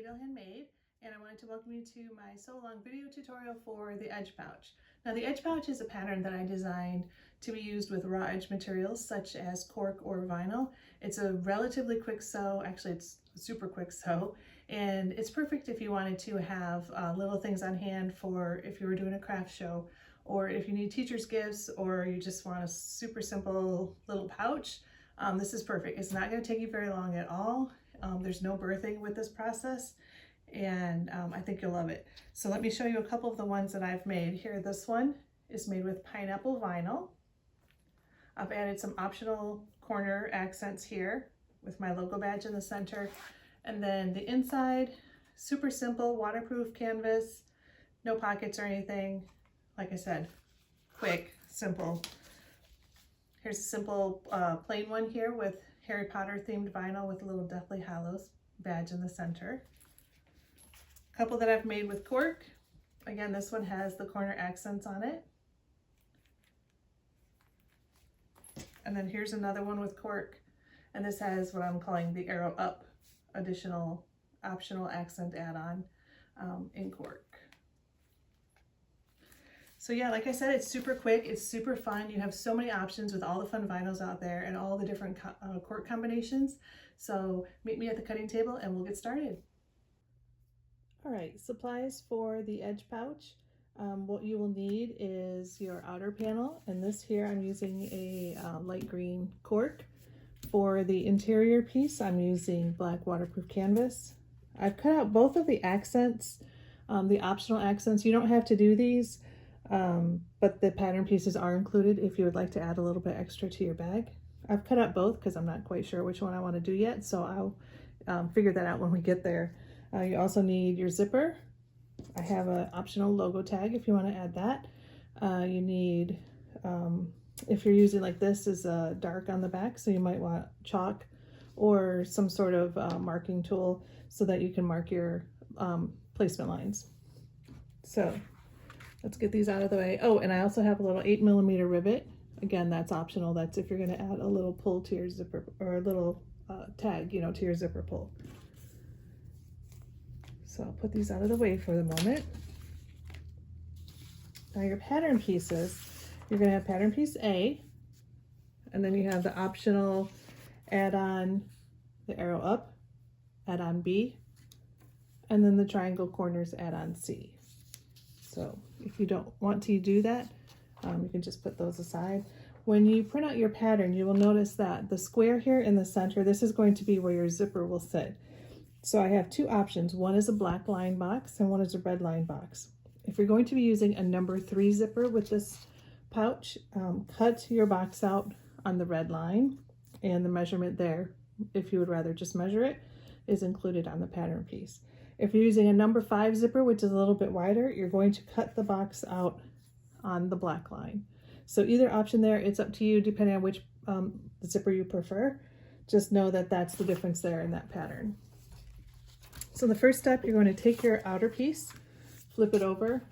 Eagle Handmade, and I wanted to welcome you to my sew along video tutorial for the edge pouch. Now the edge pouch is a pattern that I designed to be used with raw edge materials such as cork or vinyl. It's a relatively quick sew, actually it's a super quick sew, and it's perfect if you wanted to have little things on hand for if you were doing a craft show, or if you need teacher's gifts, or you just want a super simple little pouch. This is perfect. It's not going to take you very long at all. There's no birthing with this process, and I think you'll love it. So let me show you a couple of the ones that I've made. Here, this one is made with pineapple vinyl. I've added some optional corner accents here with my logo badge in the center. And then the inside, super simple, waterproof canvas, no pockets or anything. Like I said, quick, simple. Here's a simple plain one here with Harry Potter themed vinyl with a little Deathly Hallows badge in the center. A couple that I've made with cork. Again, this one has the corner accents on it. And then here's another one with cork. And this has what I'm calling the arrow up additional optional accent add-on in cork. So yeah, like I said, it's super quick, it's super fun. You have so many options with all the fun vinyls out there and all the different cork combinations. So meet me at the cutting table and we'll get started. All right, supplies for the edge pouch. What you will need is your outer panel, and this here I'm using a light green cork. For the interior piece, I'm using black waterproof canvas. I've cut out both of the accents, the optional accents. You don't have to do these. But the pattern pieces are included if you would like to add a little bit extra to your bag. I've cut out both because I'm not quite sure which one I want to do yet, so I'll figure that out when we get there. You also need your zipper. I have an optional logo tag if you want to add that. You need, if you're using like this, is dark on the back, so you might want chalk or some sort of marking tool so that you can mark your placement lines. So let's get these out of the way. Oh, and I also have a little 8mm rivet. Again, that's optional. That's if you're going to add a little pull to your zipper, or a little tag, you know, to your zipper pull. So I'll put these out of the way for the moment. Now your pattern pieces, you're going to have pattern piece A, and then you have the optional add-on, the arrow up, add-on B, and then the triangle corners add-on C. So if you don't want to do that, you can just put those aside. When you print out your pattern, you will notice that the square here in the center, this is going to be where your zipper will sit. So I have two options. One is a black line box and one is a red line box. If you're going to be using a number 3 zipper with this pouch, cut your box out on the red line, and the measurement there, if you would rather just measure it, is included on the pattern piece. If you're using a number 5 zipper, which is a little bit wider, you're going to cut the box out on the black line. So either option there, it's up to you depending on which zipper you prefer. Just know that that's the difference there in that pattern. So the first step, you're going to take your outer piece, flip it over.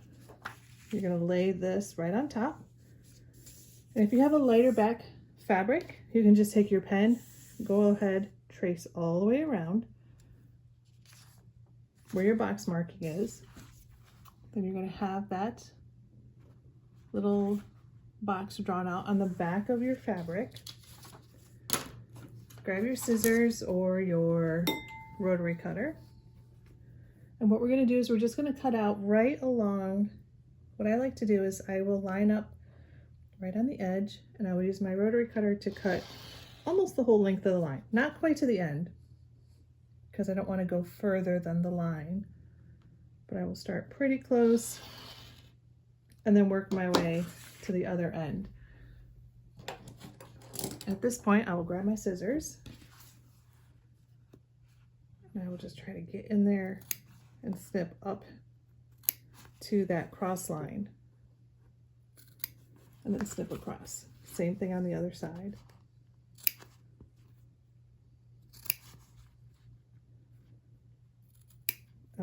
You're going to lay this right on top. And if you have a lighter back fabric, you can just take your pen, go ahead, trace all the way around where your box marking is. Then you're going to have that little box drawn out on the back of your fabric. Grab your scissors or your rotary cutter. And what we're going to do is we're just going to cut out right along. What I like to do is I will line up right on the edge, and I will use my rotary cutter to cut almost the whole length of the line. Not quite to the end, because I don't want to go further than the line, but I will start pretty close and then work my way to the other end. At this point, I will grab my scissors and I will just try to get in there and snip up to that cross line and then snip across. Same thing on the other side.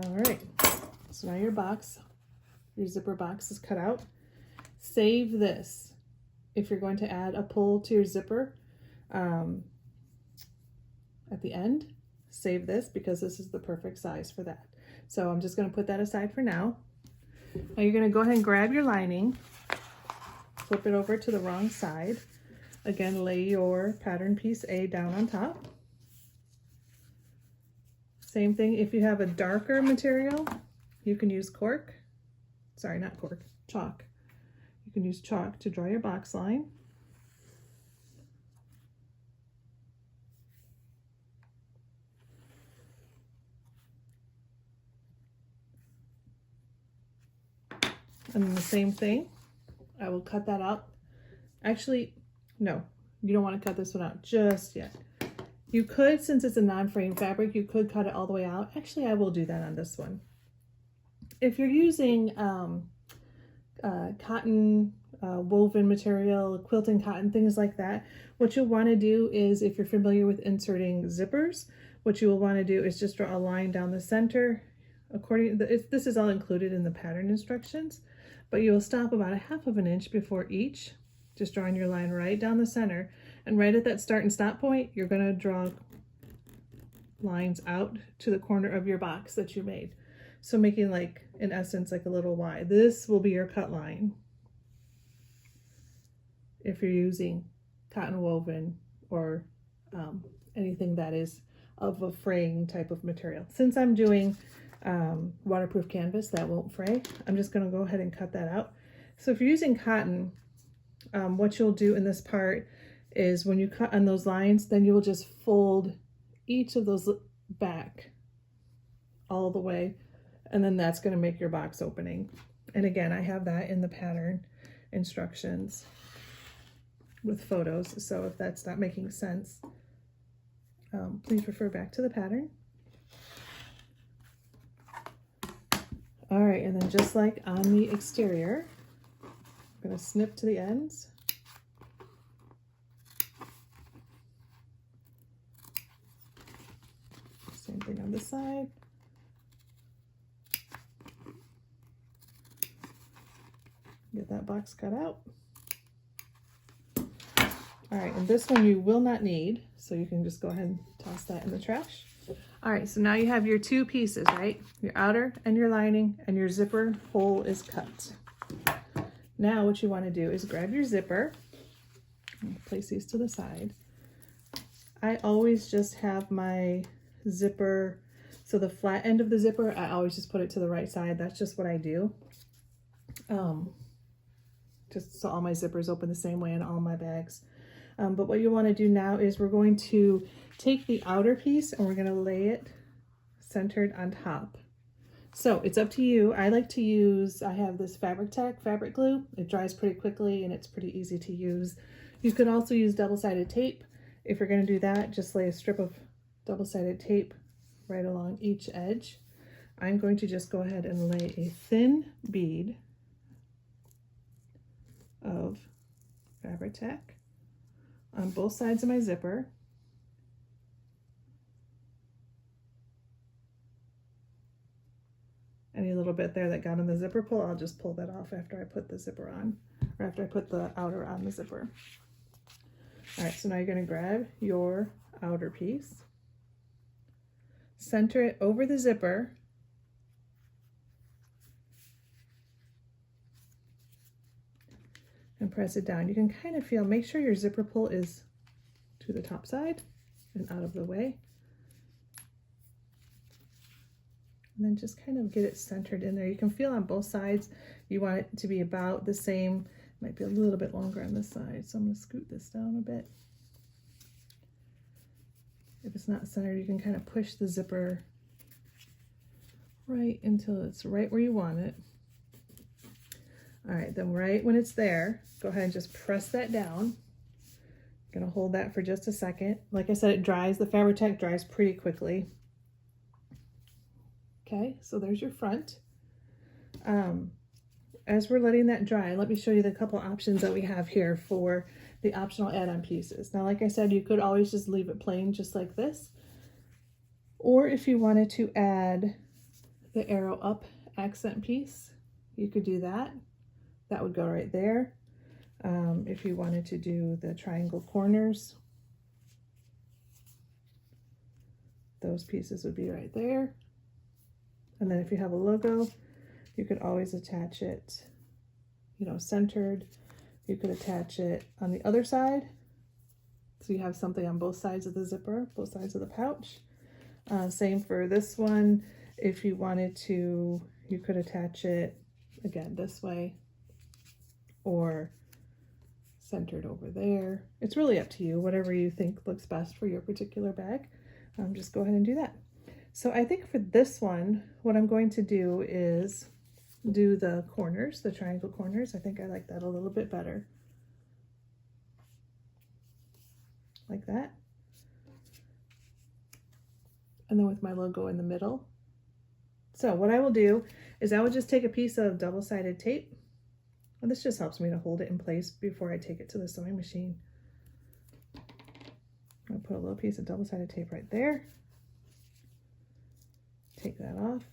All right, so now your box, your zipper box is cut out. Save this if you're going to add a pull to your zipper at the end. save this because this is the perfect size for that. So I'm just going to put that aside for now. Now you're going to go ahead and grab your lining, flip it over to the wrong side. Again, lay your pattern piece A down on top. Same thing, if you have a darker material, you can use cork. Sorry, not cork, chalk. You can use chalk to draw your box line. And then the same thing, I will cut that out. Actually, no, you don't want to cut this one out just yet. You could, since it's a non-frame fabric, you could cut it all the way out. Actually, I will do that on this one. If you're using cotton, woven material, quilting cotton, things like that, what you'll want to do is, if you're familiar with inserting zippers, what you will want to do is just draw a line down the center. This is all included in the pattern instructions, but you will stop about 1/2 inch before each, just drawing your line right down the center. And right at that start and stop point, you're going to draw lines out to the corner of your box that you made. So making, like, in essence, like a little Y. This will be your cut line if you're using cotton woven or anything that is of a fraying type of material. Since I'm doing waterproof canvas that won't fray, I'm just going to go ahead and cut that out. So if you're using cotton, what you'll do in this part is when you cut on those lines, then you will just fold each of those back all the way, and then that's going to make your box opening. And again, I have that in the pattern instructions with photos, so if that's not making sense, please refer back to the pattern. All right, and then just like on the exterior, I'm going to snip to the ends. Same thing on this side. Get that box cut out. All right, and this one you will not need, so you can just go ahead and toss that in the trash. All right, so now you have your two pieces, right? Your outer and your lining, and your zipper hole is cut. Now what you want to do is grab your zipper, and place these to the side. I always just have my zipper, so the flat end of the zipper, I always just put it to the right side. That's just what I do. Just so all my zippers open the same way in all my bags. But what you want to do now is we're going to take the outer piece and we're going to lay it centered on top. So it's up to you. I like to use, I have this Fabri-Tac fabric glue. It dries pretty quickly and it's pretty easy to use. You could also use double-sided tape. If you're going to do that, just lay a strip of double-sided tape right along each edge. I'm going to just go ahead and lay a thin bead of Fabri-Tac on both sides of my zipper. Any little bit there that got on the zipper pull, I'll just pull that off after I put the zipper on, or after I put the outer on the zipper. All right, so now you're going to grab your outer piece, center it over the zipper, and press it down. You can kind of feel, make sure your zipper pull is to the top side and out of the way. And then just kind of get it centered in there. You can feel on both sides, you want it to be about the same. Might be a little bit longer on this side, so I'm going to scoot this down a bit. If it's not centered, you can kind of push the zipper right until it's right where you want it. All right, then right when it's there, go ahead and just press that down. I'm gonna hold that for just a second. Like I said, it dries, the Fabri-Tac dries pretty quickly. Okay, so there's your front. As we're letting that dry, let me show you the couple options that we have here for the optional add-on pieces. Now, like I said, you could always just leave it plain just like this. Or if you wanted to add the arrow up accent piece, you could do that. That would go right there. If you wanted to do the triangle corners, those pieces would be right there. And then if you have a logo, you could always attach it, you know, centered. You could attach it on the other side. So you have something on both sides of the zipper, both sides of the pouch. Same for this one. If you wanted to, you could attach it again this way or centered over there. It's really up to you, whatever you think looks best for your particular bag. Just go ahead and do that. So I think for this one, what I'm going to do is do the corners, the triangle corners. I think I like that a little bit better. Like that. And then with my logo in the middle. So what I will do is I will just take a piece of double-sided tape. And this just helps me to hold it in place before I take it to the sewing machine. I'll put a little piece of double-sided tape right there. Take that off.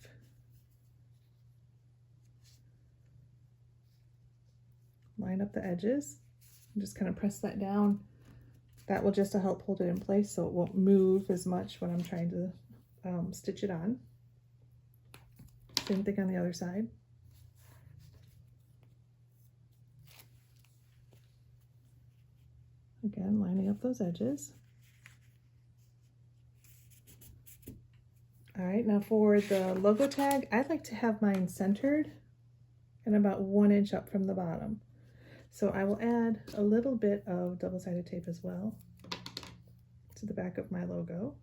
Line up the edges and just kind of press that down. That will just help hold it in place so it won't move as much when I'm trying to stitch it on. Same thing on the other side. Again, lining up those edges. All right, now for the logo tag, I'd like to have mine centered and about 1 inch up from the bottom. So I will add a little bit of double-sided tape as well to the back of my logo.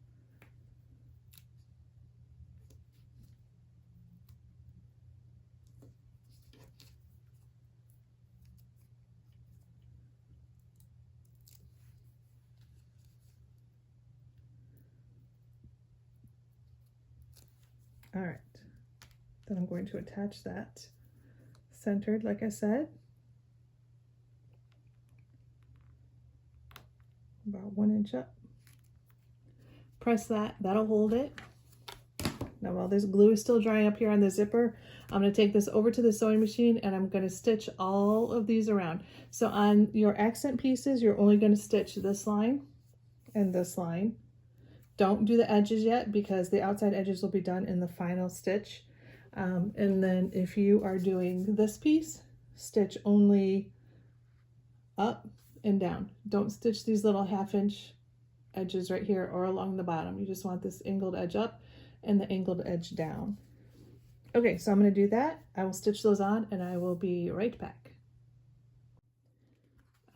All right, then I'm going to attach that centered, like I said, about 1 inch up. Press that, that'll hold it. Now while this glue is still drying up here on the zipper, I'm going to take this over to the sewing machine and I'm going to stitch all of these around. So on your accent pieces, you're only going to stitch this line and this line. Don't do the edges yet because the outside edges will be done in the final stitch. And then if you are doing this piece, stitch only up and down. Don't stitch these little 1/2 inch edges right here or along the bottom. You just want this angled edge up and the angled edge down. Okay, so I'm going to do that. I will stitch those on and I will be right back.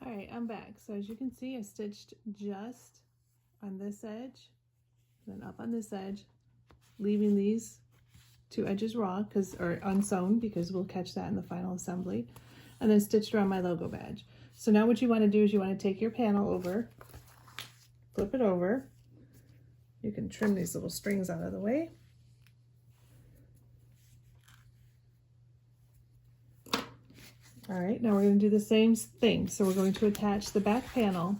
All right, I'm back. So as you can see, I stitched just on this edge, then up on this edge, leaving these 2 edges raw or unsewn because we'll catch that in the final assembly, and then stitched around my logo badge. So now what you want to do is you want to take your panel over, flip it over. You can trim these little strings out of the way. All right, now we're going to do the same thing. So we're going to attach the back panel,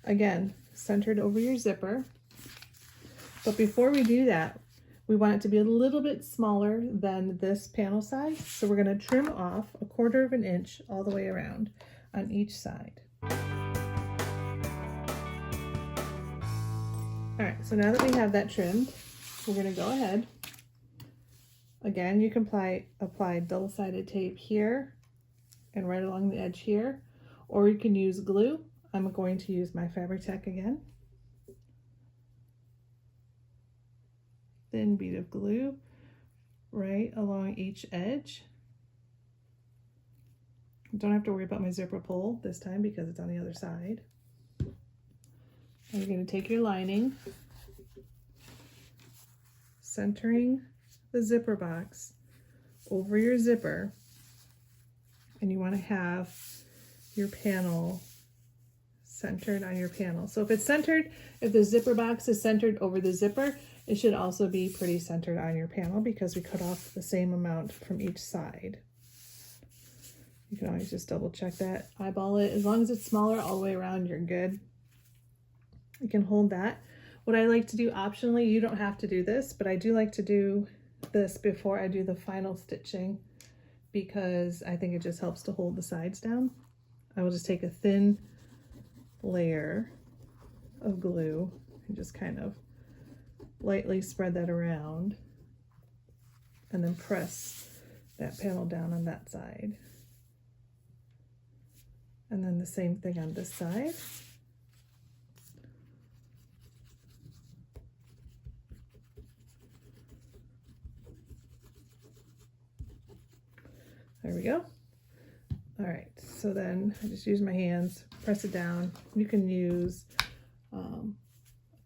again, centered over your zipper. But before we do that, we want it to be a little bit smaller than this panel size. So we're going to trim off 1/4 inch all the way around on each side. All right, so now that we have that trimmed, we're going to go ahead. Again, you can apply double-sided tape here and right along the edge here, or you can use glue. I'm going to use my Fabri-Tac again. Thin bead of glue right along each edge. Don't have to worry about my zipper pull this time because it's on the other side. And you're going to take your lining, centering the zipper box over your zipper, and you want to have your panel centered on your panel. So if it's centered, if the zipper box is centered over the zipper, it should also be pretty centered on your panel because we cut off the same amount from each side. You can always just double check that, eyeball it. As long as it's smaller all the way around, you're good. You can hold that. What I like to do optionally, you don't have to do this, but I do like to do this before I do the final stitching because I think it just helps to hold the sides down. I will just take a thin layer of glue and just kind of lightly spread that around and then press that panel down on that side. And then the same thing on this side. There we go. All right, so then I just use my hands, press it down. You can use a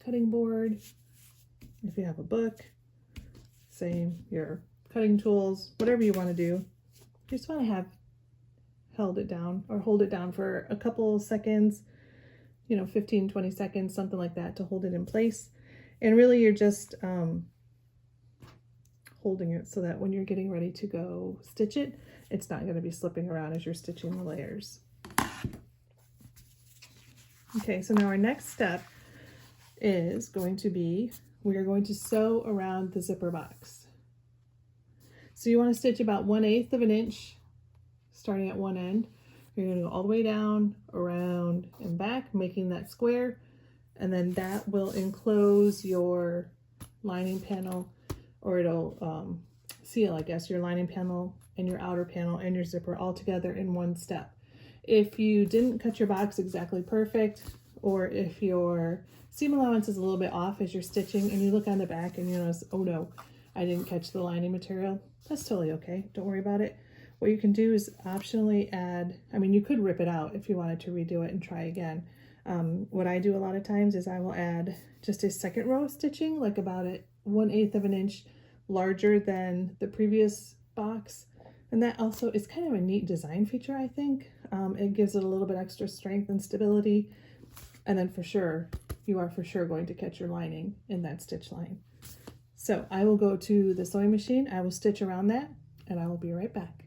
cutting board if you have a book, same, your cutting tools, whatever you want to do. You just want to have held it down or hold it down for a couple seconds, you know, 15, 20 seconds, something like that, to hold it in place. And really you're just holding it so that when you're getting ready to go stitch it, it's not going to be slipping around as you're stitching the layers. Okay, so now our next step is going to be, we are going to sew around the zipper box. So you want to stitch about 1/8 of an inch starting at one end. You're going to go all the way down, around, and back, making that square, and then that will enclose your lining panel, or it'll seal, I guess, your lining panel and your outer panel and your zipper all together in one step. If you didn't cut your box exactly perfect, or if your seam allowance is a little bit off as you're stitching and you look on the back and you notice, oh no, I didn't catch the lining material, that's totally okay. Don't worry about it. What you can do is optionally add, I mean, you could rip it out if you wanted to redo it and try again. What I do a lot of times is I will add just a second row of stitching, like about 1/8 of an inch larger than the previous box. And that also is kind of a neat design feature, I think. It gives it a little bit extra strength and stability. And then for sure, you are for sure going to catch your lining in that stitch line. So I will go to the sewing machine, I will stitch around that, and I will be right back.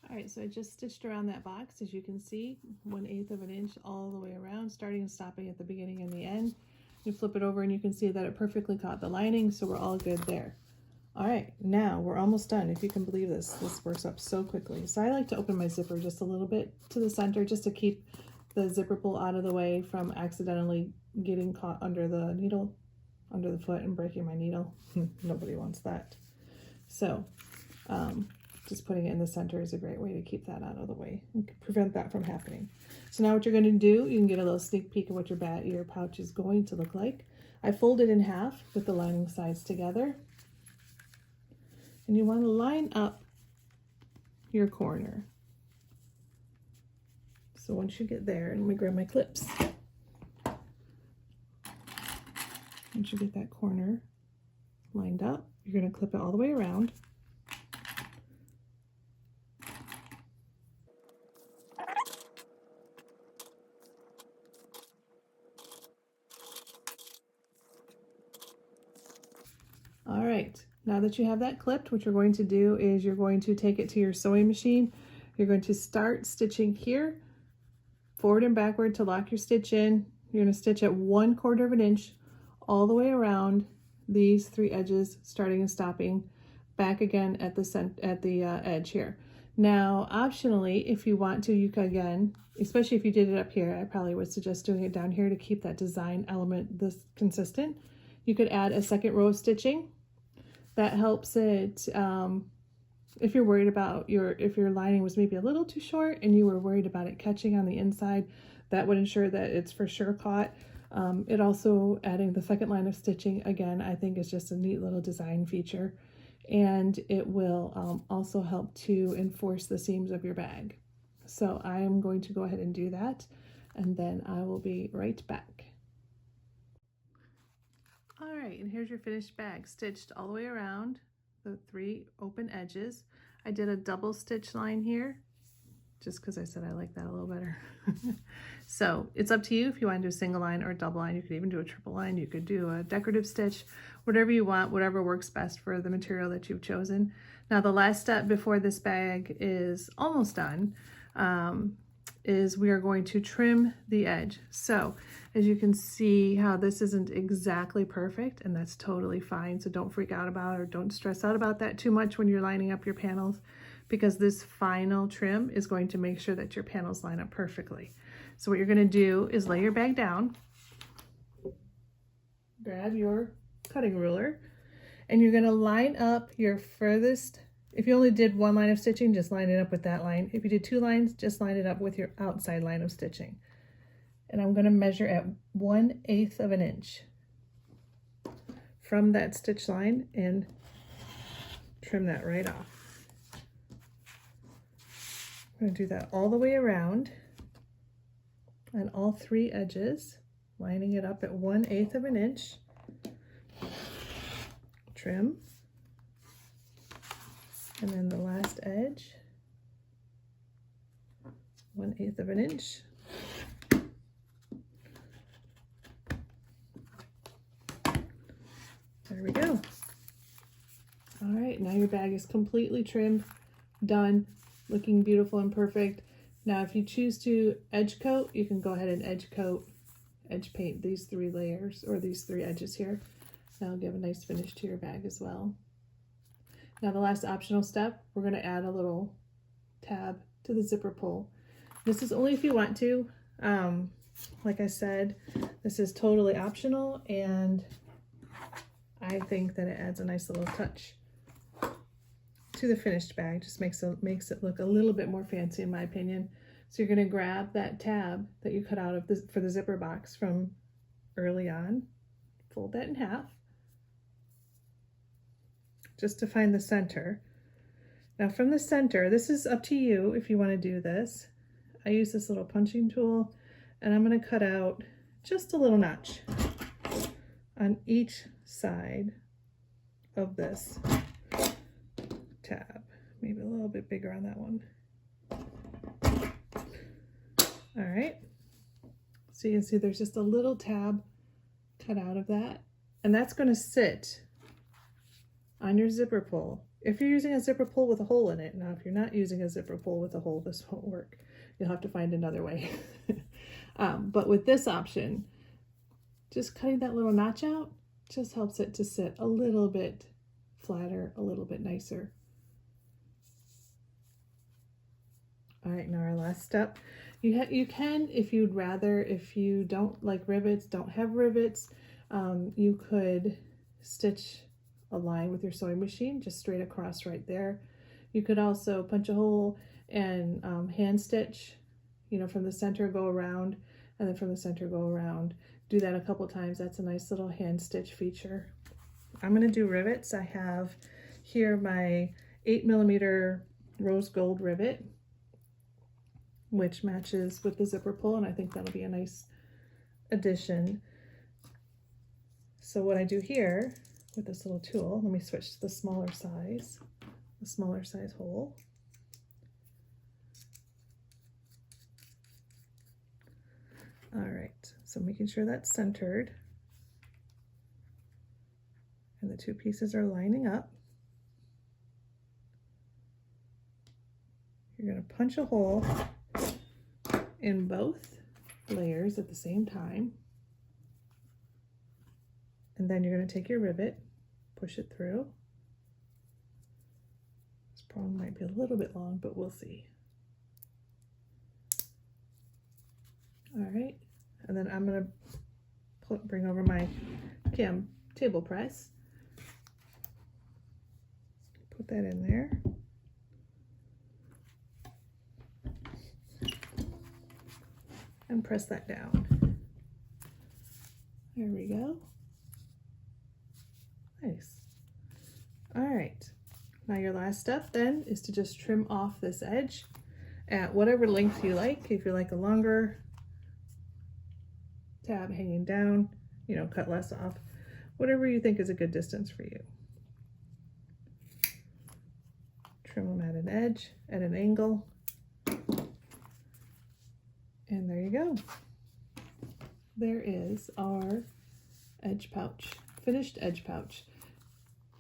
All right, so I just stitched around that box, as you can see, 1/8 of an inch all the way around, starting and stopping at the beginning and the end. You flip it over and you can see that it perfectly caught the lining, so we're all good there. All right, now we're almost done. If you can believe this, this works up so quickly. So I like to open my zipper just a little bit to the center, just to keep the zipper pull out of the way from accidentally getting caught under the needle, under the foot, and breaking my needle. Nobody wants that. So just putting it in the center is a great way to keep that out of the way and prevent that from happening. So now what you're going to do, you can get a little sneak peek of what your pouch is going to look like. I fold it in half with the lining sides together. And you want to line up your corner. So once you get there, and let me grab my clips. Once you get that corner lined up, you're going to clip it all the way around. All right, now that you have that clipped, what you're going to do is you're going to take it to your sewing machine. You're going to start stitching here, forward and backward to lock your stitch in. You're going to stitch at 1/4 of an inch all the way around these 3 edges, starting and stopping, back again at the edge here. Now, optionally, if you want to, you can again, especially if you did it up here, I probably would suggest doing it down here to keep that design element this consistent. You could add a second row of stitching. That helps it, if you're worried about if your lining was maybe a little too short and you were worried about it catching on the inside, that would ensure that it's for sure caught. It also, adding the second line of stitching, again, I think is just a neat little design feature. And it will also help to enforce the seams of your bag. So I am going to go ahead and do that, and then I will be right back. All right, and here's your finished bag, stitched all the way around the 3 open edges. I did a double stitch line here, just because I said I like that a little better. So it's up to you if you want to do a single line or a double line. You could even do a triple line. You could do a decorative stitch, whatever you want, whatever works best for the material that you've chosen. Now the last step before this bag is almost done is we are going to trim the edge. So as you can see how this isn't exactly perfect, and that's totally fine. So don't freak out about it, or don't stress out about that too much when you're lining up your panels, because this final trim is going to make sure that your panels line up perfectly. So what you're going to do is lay your bag down. grab your cutting ruler and you're going to line up your furthest. If you only did one line of stitching, just line it up with that line. If you did 2 lines, just line it up with your outside line of stitching. And I'm going to measure at 1/8 of an inch from that stitch line and trim that right off. I'm going to do that all the way around on all 3 edges, lining it up at 1/8 of an inch. Trim. And then the last edge, 1/8 of an inch. There we go. All right, now your bag is completely trimmed, done, looking beautiful and perfect. Now, if you choose to edge coat, you can go ahead and edge coat, edge paint these 3 layers or these 3 edges here. That'll give a nice finish to your bag as well. Now the last optional step, we're going to add a little tab to the zipper pull. This is only if you want to. Like I said, this is totally optional, and I think that it adds a nice little touch to the finished bag. Just makes it look a little bit more fancy, in my opinion. So you're going to grab that tab that you cut out of this for the zipper box from early on, fold that in half, just to find the center. Now from the center, this is up to you if you want to do this. I use this little punching tool, and I'm going to cut out just a little notch on each side of this tab. Maybe a little bit bigger on that one. All right. So you can see there's just a little tab cut out of that, and that's going to sit on your zipper pull. If you're using a zipper pull with a hole in it. Now, if you're not using a zipper pull with a hole, this won't work. You'll have to find another way. But with this option, just cutting that little notch out just helps it to sit a little bit flatter, a little bit nicer. All right, now our last step. You can, if you'd rather, if you don't like rivets, don't have rivets, you could stitch a line with your sewing machine just straight across right there. You could also punch a hole and hand stitch, you know, from the center go around, and then from the center go around. Do that a couple times. That's a nice little hand stitch feature. I'm going to do rivets. I have here my 8mm rose gold rivet, which matches with the zipper pull, and I think that'll be a nice addition. So what I do here with this little tool, let me switch to the smaller size hole. All right, so making sure that's centered and the 2 pieces are lining up. You're going to punch a hole in both layers at the same time, and then you're going to take your rivet, push it through. This problem might be a little bit long, but we'll see. All right, and then I'm going to bring over my cam table press, put that in there. And press that down. There we go. Nice. All right. Now your last step then is to just trim off this edge at whatever length you like. If you like a longer tab hanging down, you know, cut less off. Whatever you think is a good distance for you. Trim them at an edge, at an angle. And there you go. There is our edge pouch, finished edge pouch.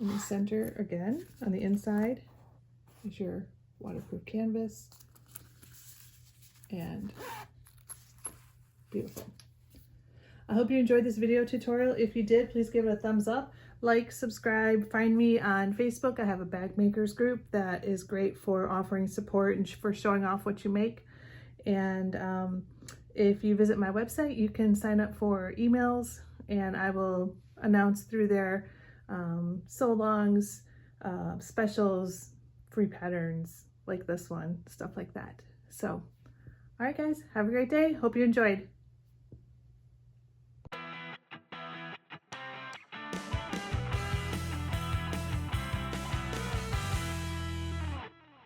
In the center, again, on the inside, is your waterproof canvas. And beautiful. I hope you enjoyed this video tutorial. If you did, please give it a thumbs up. Like, subscribe, find me on Facebook. I have a bag makers group that is great for offering support and for showing off what you make. And if you visit my website, you can sign up for emails and I will announce through there sew alongs, specials, free patterns like this one, stuff like that. So, all right guys, have a great day. Hope you enjoyed.